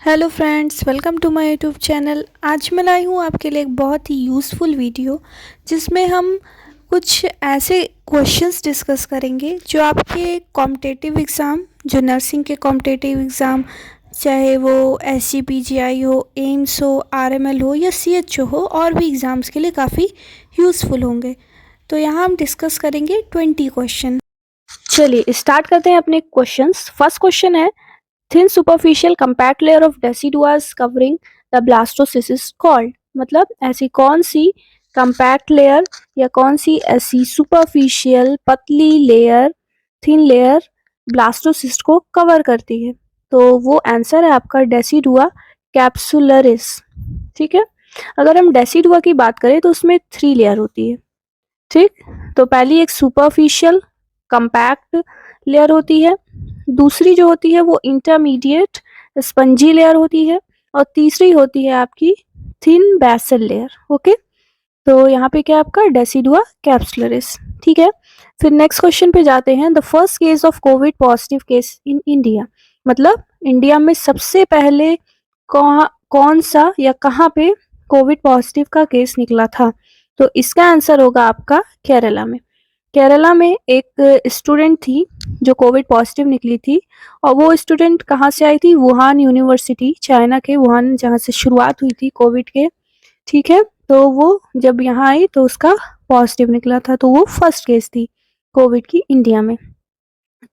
Hello friends, welcome to my YouTube channel. आज मैं लाई हूँ आपके लिए एक बहुत ही यूज़फुल वीडियो जिसमें हम कुछ ऐसे क्वेश्चंस डिस्कस करेंगे जो आपके कॉम्पिटिटिव एग्ज़ाम, जो नर्सिंग के कॉम्पिटिटिव एग्ज़ाम, चाहे वो SGPGI हो, एम्स हो, RML हो या CHO हो, और भी एग्ज़ाम्स के लिए काफ़ी यूज़फुल होंगे। तो यहाँ हम डिस्कस करेंगे 20 क्वेश्चन। चलिए स्टार्ट करते हैं अपने क्वेश्चंस। फर्स्ट क्वेश्चन है, thin superficial compact layer of deciduas covering the blastocyst is called. मतलब ऐसी कौन सी कंपैक्ट लेयर या कौन सी ऐसी सुपरफिशियल पतली लेयर, थिन लेयर ब्लास्टोसिस्ट को कवर करती है? तो वो आंसर है आपका डेसिडुआ कैप्सुलरिस। ठीक है, अगर हम डेसिडुआ की बात करें तो उसमें 3 लेयर होती है। ठीक, तो पहली एक सुपरफिशियल कंपैक्ट लेयर होती है, दूसरी जो होती है वो इंटरमीडिएट स्पंजी लेयर होती है, और तीसरी होती है आपकी थिन बेसल लेयर। ओके, तो यहाँ पे क्या आपका डेसिडुआ कैप्सुलरिस। ठीक है, फिर नेक्स्ट क्वेश्चन पे जाते हैं। The first case of Covid positive case in India. मतलब इंडिया में सबसे पहले कौन सा या कहाँ पे कोविड पॉजिटिव का केस निकला था? तो इसका आंसर होगा आपका केरला में। केरला में एक स्टूडेंट थी जो कोविड पॉजिटिव निकली थी, और वो स्टूडेंट कहाँ से आई थी? वुहान यूनिवर्सिटी, चाइना के वुहान, जहाँ से शुरुआत हुई थी कोविड के। ठीक है, तो वो जब यहाँ आई तो उसका पॉजिटिव निकला था, तो वो फर्स्ट केस थी कोविड की इंडिया में।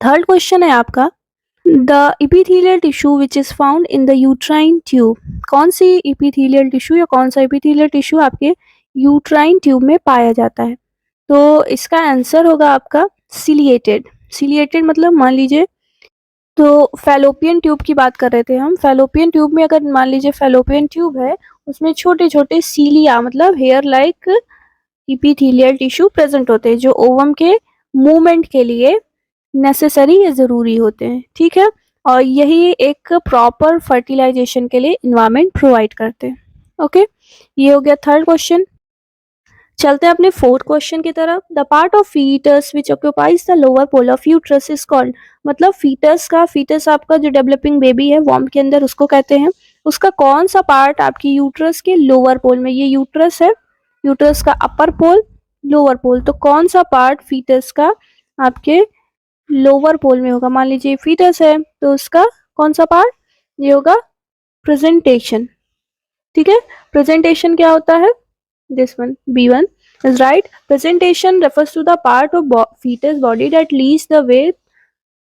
थर्ड क्वेश्चन है आपका, the epithelial tissue which is found in the uterine tube. कौन सी इपिथेलियल टिश्यू या कौन सा इपिथेलियल टिश्यू आपके यूट्राइन ट्यूब में पाया जाता है? तो इसका आंसर होगा आपका सिलिएटेड। सिलिएटेड मतलब मान लीजिए, तो फैलोपियन ट्यूब की बात कर रहे थे हम। फैलोपियन ट्यूब में अगर मान लीजिए फैलोपियन ट्यूब है, उसमें छोटे छोटे सीलिया मतलब hair like epithelial tissue present होते हैं, जो ओवम के मूवमेंट के लिए नेसेसरी या ज़रूरी होते हैं। ठीक है, और यही एक प्रॉपर फर्टिलाइजेशन के लिए इन्वायरमेंट प्रोवाइड करते हैं। ओके, ये हो गया थर्ड क्वेश्चन। चलते हैं अपने फोर्थ क्वेश्चन की तरफ। The part of foetus which occupies the lower pole of uterus is called. मतलब फीटस आपका जो डेवलपिंग बेबी है वॉम्ब के अंदर, उसको कहते हैं। उसका कौन सा पार्ट आपकी यूट्रस के लोअर पोल में, ये यूट्रस है, यूट्रस का अपर पोल, लोअर पोल, तो कौन सा पार्ट फीटस का आपके लोअर पोल में होगा? मान लीजिए फीटस है तो उसका कौन सा पार्ट? ये होगा प्रेजेंटेशन। ठीक है, प्रेजेंटेशन क्या होता है? This one, B1 is right. Presentation refers to the part of fetus body that leads the way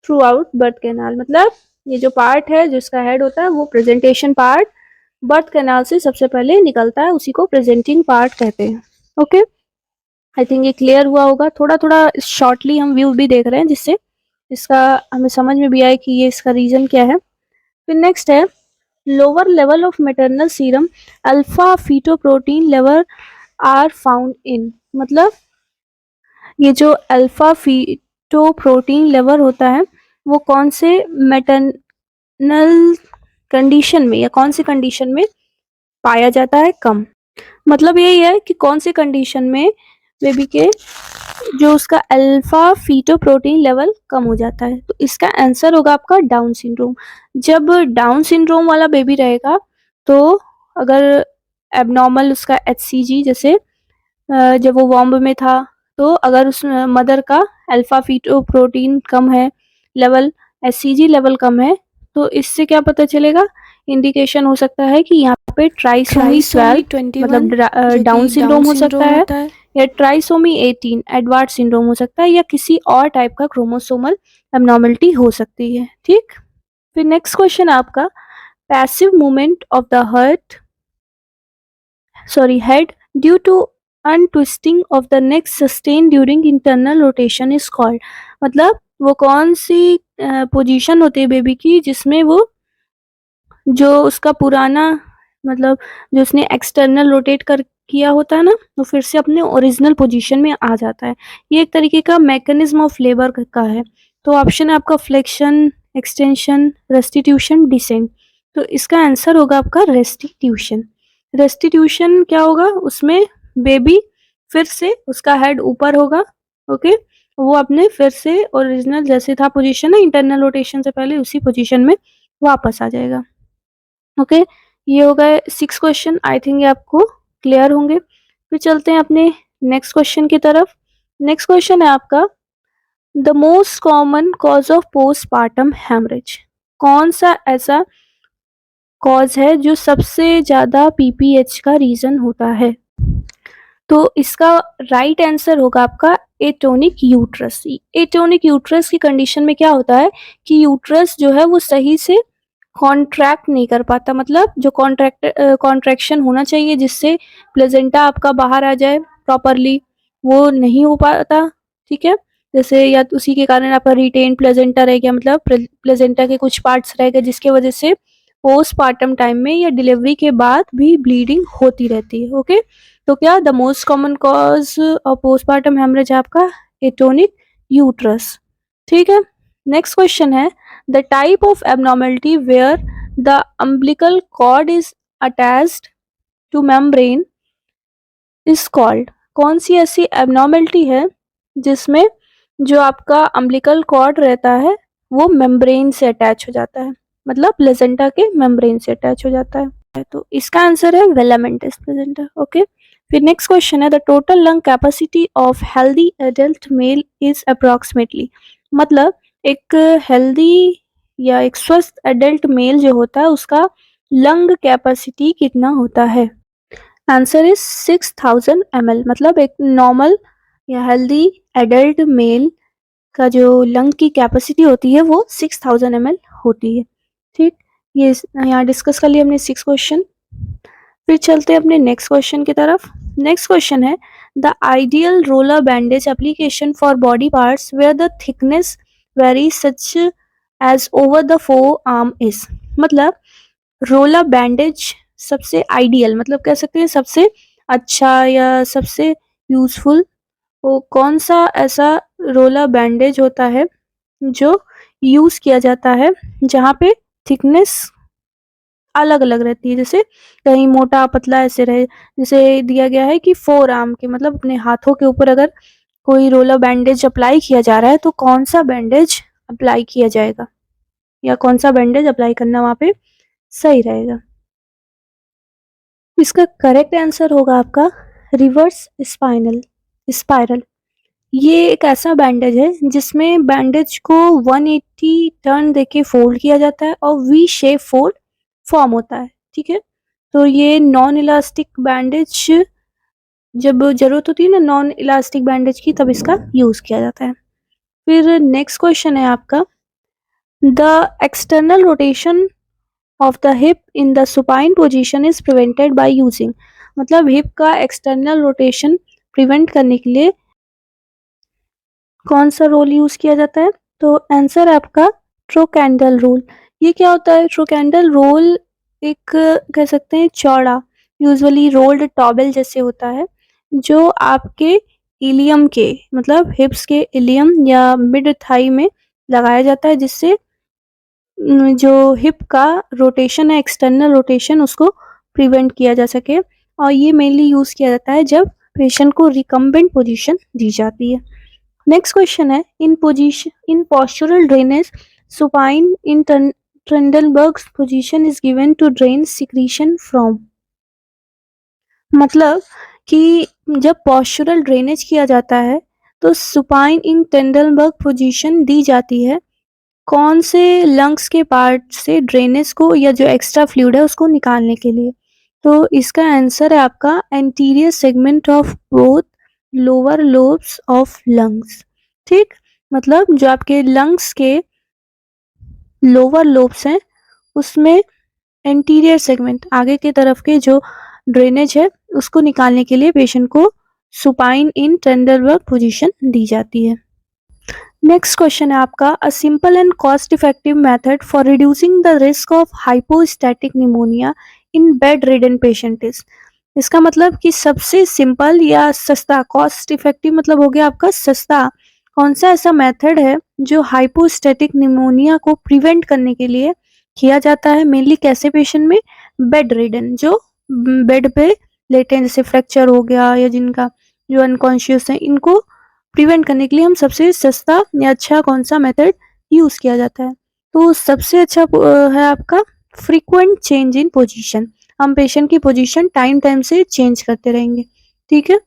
throughout birth canal. मतलब ये जो पार्ट है, जिसका हेड होता है, वो प्रेजेंटेशन पार्ट बर्थ कैनाल से सबसे पहले निकलता है, उसी को प्रेजेंटिंग पार्ट कहते हैं। ओके, आई थिंक ये क्लियर हुआ होगा। थोड़ा थोड़ा शॉर्टली हम व्यू भी देख रहे हैं, जिससे इसका हमें समझ में भी आए कि ये इसका रीजन क्या है। फिर नेक्स्ट है, lower level of maternal serum alpha fetoprotein level are found in. मतलब ये जो अल्फा फीटोप्रोटीन लेवल होता है, वो कौन से मैटरनल कंडीशन में या कौन सी कंडीशन में पाया जाता है? कम। मतलब यही है कि कौन सी कंडीशन में बेबी के जो उसका अल्फा फीटोप्रोटीन लेवल कम हो जाता है। तो इसका आंसर होगा आपका डाउन सिंड्रोम। जब डाउन सिंड्रोम वाला बेबी रहेगा, तो अगर एबनॉर्मल उसका HCG, जैसे जब वो वॉम्ब में था, तो अगर उस मदर का अल्फा फीटोप्रोटीन कम है लेवल, HCG लेवल कम है, तो इससे क्या पता चलेगा? इंडिकेशन हो सकता है कि यहाँ पे ट्राइसोमी 12 मतलब डाउन सिंड्रोम हो सकता है, या ट्राइसोमी 18 एडवार्ड सिंड्रोम हो सकता है, या किसी और टाइप का क्रोमोसोमल एबनॉर्मलिटी हो सकती है। ठीक, फिर नेक्स्ट क्वेश्चन आपका, passive movement of the head due to untwisting of the neck sustain during internal rotation is called. मतलब वो कौन सी पोजीशन होती है बेबी की, जिसमें वो जो उसका पुराना, मतलब जो उसने एक्सटर्नल रोटेट कर किया होता है ना, वो फिर से अपने ओरिजिनल पोजीशन में आ जाता है। ये एक तरीके का मैकेनिज्म ऑफ लेबर का है। तो ऑप्शन है आपका फ्लेक्शन, एक्सटेंशन, रेस्टिट्यूशन, डिसेंट। तो इसका आंसर होगा आपका रेस्टिट्यूशन। रेस्टिट्यूशन क्या होगा? उसमें बेबी फिर से उसका हेड ऊपर होगा। ओके, वो अपने फिर से ओरिजिनल जैसे था पोजीशन है इंटरनल रोटेशन से पहले, उसी पोजीशन में वापस आ जाएगा। ओके, ये हो गए 6 क्वेश्चन। आई थिंक ये आपको क्लियर होंगे। फिर चलते हैं अपने नेक्स्ट क्वेश्चन की तरफ। नेक्स्ट क्वेश्चन है आपका, the most common cause of postpartum haemorrhage. कौन सा ऐसा कॉज है जो सबसे ज़्यादा पीपीएच का रीज़न होता है? तो इसका राइट आंसर होगा आपका एटोनिक यूट्रस। एटोनिक यूट्रस की कंडीशन में क्या होता है कि यूट्रस जो है वो सही से कॉन्ट्रैक्ट नहीं कर पाता, मतलब जो कॉन्ट्रैक्शन होना चाहिए जिससे प्लेजेंटा आपका बाहर आ जाए प्रॉपरली, वो नहीं हो पाता। ठीक है, जैसे या तो उसी के कारण आपका रिटेन प्लेजेंटा रह गया, मतलब प्लेजेंटा के कुछ पार्ट्स रह गए जिसके वजह से पोस्टपार्टम टाइम में या डिलीवरी के बाद भी ब्लीडिंग होती रहती है। ओके, तो क्या the most common cause of postpartum haemorrhage आपका एटोनिक यूट्रस। ठीक है, नेक्स्ट क्वेश्चन है, the type of abnormality where the umbilical cord is attached to membrane is called. कौन सी ऐसी एबनॉर्मेलिटी है जिसमें जो आपका अम्बिलिकल कॉर्ड रहता है वो मेम्ब्रेन से अटैच हो जाता है, मतलब प्लेजेंटा के मेम्ब्रेन से अटैच हो जाता है? तो इसका आंसर है वेलामेंटस प्लेजेंटा। ओके, फिर नेक्स्ट क्वेश्चन है, the total lung capacity of healthy adult mail is approximately. मतलब एक हेल्दी या एक स्वस्थ एडल्ट मेल जो होता है उसका लंग कैपेसिटी कितना होता है? Answer is 6000 ml। मतलब एक नॉर्मल या हेल्दी एडल्ट मेल का जो लंग की कैपेसिटी होती है वो 6000 ml होती है। ठीक, ये यहाँ डिस्कस कर लिया हमने 6 क्वेश्चन। फिर चलते हैं अपने नेक्स्ट क्वेश्चन की तरफ। नेक्स्ट क्वेश्चन है, the ideal roller bandage application for body parts where the thickness very such as over the forearm is. मतलब रोलर बैंडेज सबसे आइडियल, मतलब कह सकते हैं सबसे अच्छा या सबसे यूजफुल वो कौन सा ऐसा रोलर बैंडेज होता है जो यूज किया जाता है जहाँ पे थिकनेस अलग अलग रहती है, जैसे कहीं मोटा पतला ऐसे रहे। जैसे दिया गया है कि फोर आर्म के, मतलब अपने हाथों के ऊपर अगर कोई रोलर बैंडेज अप्लाई किया जा रहा है तो कौन सा बैंडेज अप्लाई किया जाएगा या कौन सा बैंडेज अप्लाई करना वहाँ पे सही रहेगा? इसका करेक्ट आंसर होगा आपका रिवर्स स्पाइरल। ये एक ऐसा बैंडेज है जिसमें बैंडेज को 180 टर्न देके फोल्ड किया जाता है और वी शेप फोल्ड फॉर्म होता है। ठीक है, तो ये नॉन इलास्टिक बैंडेज जब जरूरत होती है ना नॉन इलास्टिक बैंडेज की, तब इसका यूज किया जाता है। फिर नेक्स्ट क्वेश्चन है आपका, the external rotation of the hip in the supine position is prevented by using. मतलब हिप का एक्सटर्नल रोटेशन प्रिवेंट करने के लिए कौन सा रोल यूज किया जाता है? तो आंसर आपका ट्रोकैंडल रोल। ये क्या होता है? ट्रोकैंडल रोल एक कह सकते हैं चौड़ा यूजुअली रोल्ड टॉवेल जैसे होता है जो आपके इलियम के, मतलब हिप्स के इलियम या मिड थाई में लगाया जाता है, जिससे जो हिप का रोटेशन है एक्सटर्नल रोटेशन उसको प्रिवेंट किया जा सके। और ये मेनली यूज किया जाता है जब पेशेंट को रिकम्बेंट पोजीशन दी जाती है। नेक्स्ट क्वेश्चन है, in postural drainage supine in Trendelenburg position is given to drain secretion from. मतलब कि जब पोस्चरल ड्रेनेज किया जाता है तो सुपाइन इन ट्रेंडलबर्ग पोजीशन दी जाती है कौन से लंग्स के पार्ट से ड्रेनेज को या जो एक्स्ट्रा फ्लूइड है उसको निकालने के लिए? तो इसका आंसर है आपका anterior segment of both lower lobes of lungs. ठीक, मतलब जो आपके लंग्स के लोअर लोब्स हैं उसमें एंटीरियर सेगमेंट आगे की तरफ के जो ड्रेनेज है उसको निकालने के लिए पेशेंट को सुपाइन इन ट्रेंडलबर्ग पोजीशन दी जाती है। नेक्स्ट क्वेश्चन है आपका, a simple and cost effective method for reducing the risk of hypostatic pneumonia in bed ridden patient is. इसका मतलब कि सबसे सिंपल या सस्ता, कॉस्ट इफेक्टिव मतलब हो गया आपका सस्ता, कौन सा ऐसा मेथड है जो हाइपोस्टैटिक निमोनिया को प्रिवेंट करने के लिए किया जाता है, मेनली कैसे पेशेंट में? बेड रिडन, जो बेड पे लेटे हैं, जैसे फ्रैक्चर हो गया या जिनका जो अनकॉन्शियस है, इनको प्रिवेंट करने के लिए हम सबसे सस्ता या अच्छा कौन सा मेथड यूज किया जाता है? तो सबसे अच्छा है आपका फ्रीक्वेंट चेंज इन पोजीशन, हम पेशेंट की पोजीशन टाइम टाइम से चेंज करते रहेंगे, ठीक है।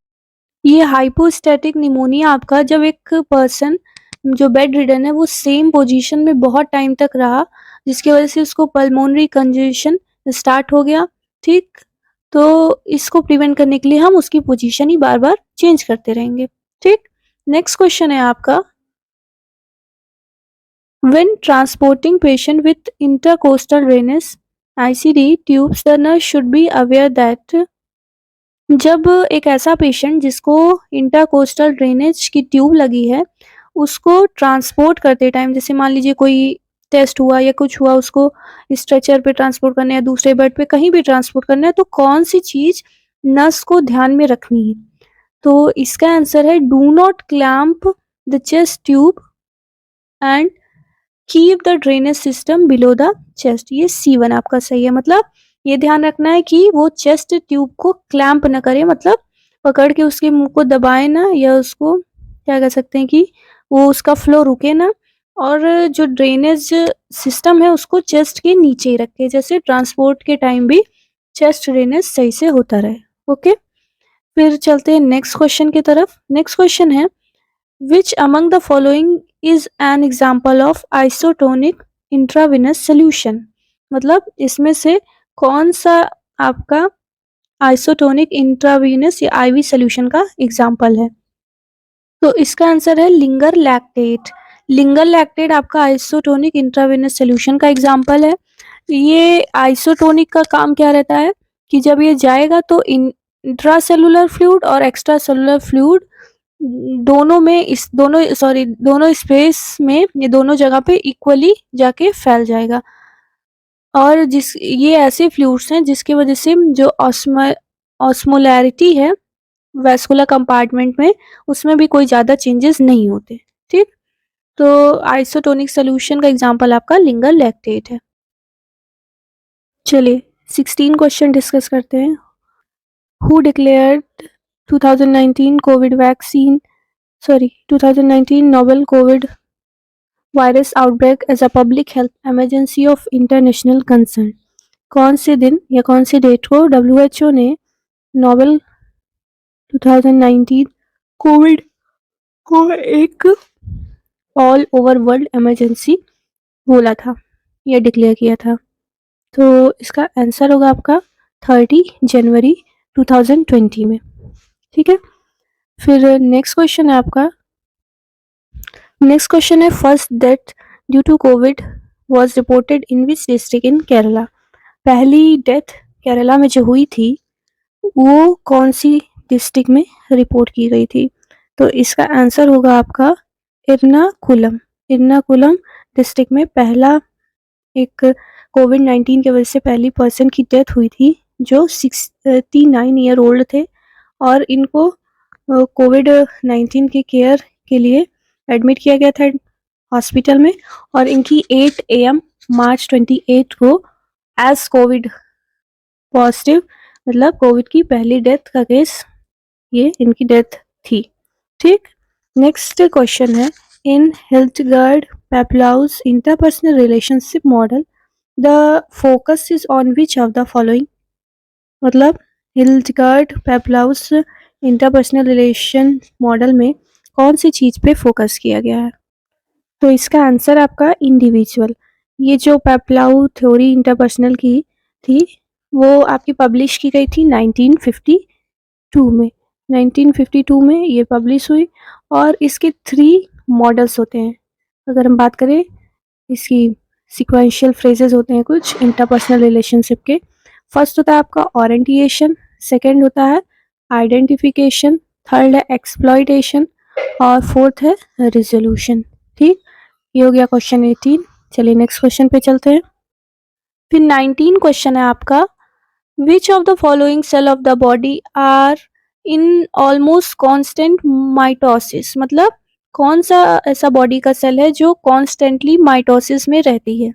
ये हाइपोस्टैटिक निमोनिया आपका जब एक पर्सन जो बेड रिडन है वो सेम पोजीशन में बहुत टाइम तक रहा, जिसकी वजह से उसको पल्मोनरी कंजेशन स्टार्ट हो गया, ठीक। तो इसको प्रिवेंट करने के लिए हम उसकी पोजीशन ही बार बार चेंज करते रहेंगे, ठीक। नेक्स्ट क्वेश्चन है आपका, when transporting patient with intercostal drainage ICD tubes, the nurse should be aware that जब एक ऐसा पेशेंट जिसको इंटरकोस्टल ड्रेनेज की ट्यूब लगी है, उसको ट्रांसपोर्ट करते टाइम, जैसे मान लीजिए कोई टेस्ट हुआ या कुछ हुआ, उसको स्ट्रेचर पे ट्रांसपोर्ट करना है या दूसरे बेड पे कहीं भी ट्रांसपोर्ट करना है, तो कौन सी चीज़ नर्स को ध्यान में रखनी है? तो इसका आंसर है do not clamp the chest tube and keep the drainage system below the chest. ये C1 आपका सही है, मतलब ये ध्यान रखना है कि वो चेस्ट ट्यूब को क्लैंप ना करे, मतलब पकड़ के उसके मुंह को दबाए ना, या उसको क्या कह सकते हैं कि वो उसका फ्लो रुके ना, और जो ड्रेनेज सिस्टम है उसको चेस्ट के नीचे ही रखे, जैसे ट्रांसपोर्ट के टाइम भी चेस्ट ड्रेनेज सही से होता रहे, ओके। फिर चलते हैं नेक्स्ट क्वेश्चन की तरफ। नेक्स्ट क्वेश्चन है, which among the following is an example of isotonic intravenous solution, मतलब इसमें से कौन सा आपका आइसोटोनिक इंट्रावेनस या आईवी सोल्यूशन का एग्जाम्पल है? तो इसका आंसर है लिंगर लैक्टेट। लिंगर लैक्टेट आपका आइसोटोनिक इंट्रावेनस सोल्यूशन का एग्जाम्पल है। ये आइसोटोनिक का काम क्या रहता है कि जब ये जाएगा तो इंट्रासेलुलर फ्लूइड और एक्स्ट्रा सेलुलर फ्लूइड दोनों स्पेस में, ये दोनों जगह पे इक्वली जाके फैल जाएगा, और ये ऐसे फ्लूइड्स हैं जिसकी वजह से जो ऑस्मोलैरिटी है वैस्कुलर कंपार्टमेंट में, उसमें भी कोई ज़्यादा चेंजेस नहीं होते, ठीक। तो आइसोटोनिक सोल्यूशन का एग्जांपल आपका लिंगर लैक्टेट है। चलिए 16 क्वेश्चन डिस्कस करते हैं। Who declared 2019 novel COVID virus outbreak as a public health emergency of international concern? कौन से दिन या कौन से डेट को WHO ने नोवेल 2019 कोविड को एक ऑल ओवर वर्ल्ड इमरजेंसी बोला था या डिक्लेयर किया था? तो इसका आंसर होगा आपका 30 जनवरी 2020 में, ठीक है। फिर नेक्स्ट क्वेश्चन है आपका, नेक्स्ट क्वेश्चन है, first death due to COVID was reported in which district in Kerala? पहली डेथ केरला में जो हुई थी वो कौन सी डिस्ट्रिक्ट में रिपोर्ट की गई थी? तो इसका आंसर होगा आपका एर्नाकुलम। एर्नाकुलम डिस्ट्रिक्ट में पहला एक कोविड-19 की वजह से पहली पर्सन की डेथ हुई थी, जो 69 ईयर ओल्ड थे, और इनको कोविड-19 के केयर के लिए एडमिट किया गया था हॉस्पिटल में, और इनकी 8 AM मार्च 28 को एज कोविड पॉजिटिव, मतलब कोविड की पहली डेथ का केस ये इनकी डेथ थी, ठीक। नेक्स्ट क्वेश्चन है, in Hildegard Peplau's interpersonal relationship model the focus is on which of the following? मतलब Hildegard Peplau's interpersonal relation model में कौन सी चीज़ पे फोकस किया गया है? तो इसका आंसर आपका इंडिविजुअल। ये जो पेप्लाउ थ्योरी इंटरपर्सनल की थी वो आपकी पब्लिश की गई थी 1952 में। 1952 में ये पब्लिश हुई, और इसके 3 मॉडल्स होते हैं। अगर हम बात करें, इसकी सीक्वेंशियल फ्रेजेस होते हैं कुछ इंटरपर्सनल रिलेशनशिप के। फर्स्ट होता है आपका ओरिएंटेशन, सेकंड होता है आइडेंटिफिकेशन, थर्ड है एक्सप्लॉइटेशन, और फोर्थ है रिजोल्यूशन, ठीक। ये हो गया क्वेश्चन 18। चलिए नेक्स्ट क्वेश्चन पे चलते हैं। फिर 19 क्वेश्चन है आपका, which of the following cell of the body are in almost constant mitosis? मतलब कौन सा ऐसा बॉडी का सेल है जो कॉन्स्टेंटली माइटोसिस में रहती है?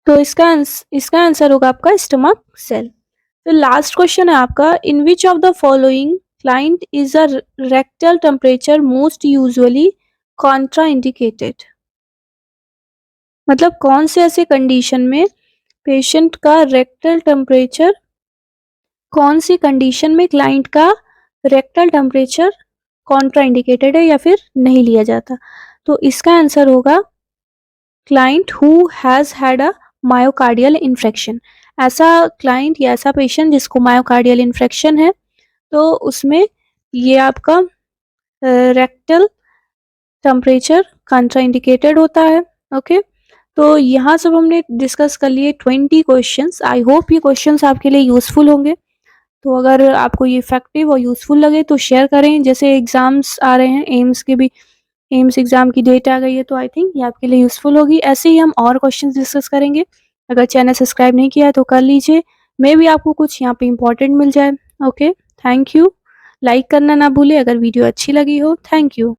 तो इसका आंसर होगा आपका स्टमक सेल। तो लास्ट क्वेश्चन है आपका, in which of the following client is a rectal temperature most usually contraindicated? मतलब कौन से ऐसे कंडीशन में पेशेंट का रेक्टल टेम्परेचर, कौन सी कंडीशन में क्लाइंट का रेक्टल टेम्परेचर कॉन्ट्राइंडिकेटेड है या फिर नहीं लिया जाता? तो इसका आंसर होगा client who has had a myocardial infection. ऐसा क्लाइंट या ऐसा पेशेंट जिसको मायोकार्डियल इन्फेक्शन है, तो उसमें ये आपका रेक्टल टेम्परेचर कॉन्ट्राइंडिकेटेड होता है। ओके, तो यहाँ सब हमने डिस्कस कर लिए 20 क्वेश्चंस। आई होप ये क्वेश्चंस आपके लिए यूज़फुल होंगे। तो अगर आपको ये इफेक्टिव और यूज़फुल लगे तो शेयर करें। जैसे एग्ज़ाम्स आ रहे हैं, एम्स के भी, एम्स एग्ज़ाम की डेट आ गई है, तो आई थिंक ये आपके लिए यूज़फुल होगी। ऐसे ही हम और क्वेश्चंस डिस्कस करेंगे। अगर चैनल सब्सक्राइब नहीं किया है तो कर लीजिए, मे बी आपको कुछ यहाँ पे इंपॉर्टेंट मिल जाए। Okay, thank you. लाइक करना ना भूलें अगर वीडियो अच्छी लगी हो। Thank you.